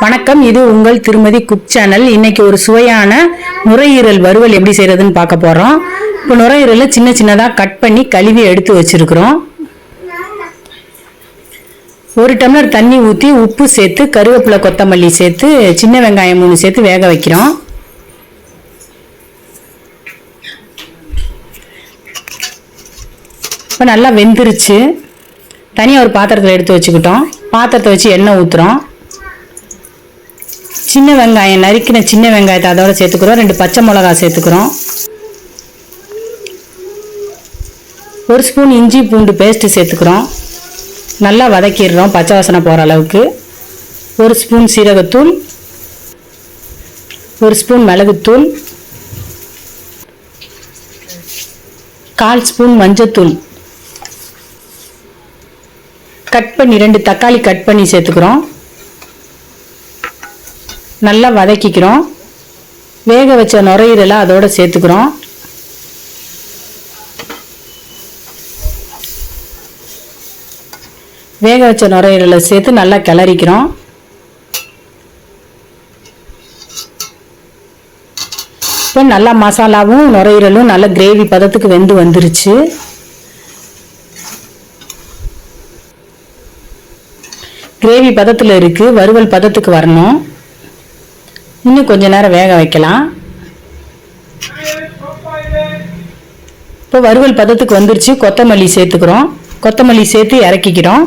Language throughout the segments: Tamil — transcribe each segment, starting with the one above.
வணக்கம், இது உங்கள் திருமதி குக் சேனல். இன்னைக்கு ஒரு சுவையான நுரையீரல் வறுவல் எப்படி செய்யறதுன்னு பார்க்க போறோம். இப்போ நுரையீரலை சின்ன சின்னதாக கட் பண்ணி கழுவி எடுத்து வச்சிருக்கிறோம். ஒரு டம்ளர் தண்ணி ஊற்றி உப்பு சேர்த்து கருவேப்பிலை கொத்தமல்லி சேர்த்து சின்ன வெங்காயம் 3 சேர்த்து வேக வைக்கிறோம். இப்போ நல்லா வெந்துருச்சு. தனியாக ஒரு பாத்திரத்தில் எடுத்து வச்சுக்கிட்டோம். பாத்திரத்தை வச்சு எண்ணெய் ஊற்றுறோம். சின்ன வெங்காயம் நறுக்கின சின்ன வெங்காயத்தை அதோட சேர்த்துக்கிறோம். 2 பச்சை மிளகாய் சேர்த்துக்கிறோம். 1 ஸ்பூன் இஞ்சி பூண்டு பேஸ்ட்டு சேர்த்துக்கிறோம். நல்லா வதக்கிடுறோம் பச்சை வாசனை போகிற அளவுக்கு. 1 ஸ்பூன் சீரகத்தூள், 1 ஸ்பூன் மிளகுத்தூள், 1/4 ஸ்பூன் மஞ்சத்தூள், கட் பண்ணி 2 தக்காளி கட் பண்ணி சேர்த்துக்கிறோம். நல்லா வதக்கிக்கிறோம். வேக வச்ச நுரையீரலை அதோட சேர்த்துக்கிறோம். வேக வச்ச நுரையீரலை சேர்த்து நல்லா கிளறிக்கிறோம். இப்போ நல்லா மசாலாவும் நுரையீரலும் நல்ல கிரேவி பதத்துக்கு வெந்து வந்துருச்சு. கிரேவி பதத்தில் இருக்கு. வறுவல் பதத்துக்கு வரணும். இன்னும் கொஞ்ச நேரம் வேக வைக்கலாம். இப்போ வறுவல் பதத்துக்கு வந்துருச்சு. கொத்தமல்லி சேர்த்துக்கிறோம். கொத்தமல்லி சேர்த்து இறக்கிக்கிறோம்.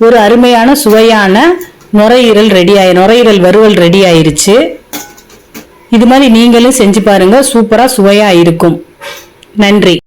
ஒரு அருமையான சுவையான நுரையீரல் வறுவல் ரெடி ஆயிருச்சு. இது மாதிரி நீங்களும் செஞ்சு பாருங்க. சூப்பரா சுவையா இருக்கும். நன்றி.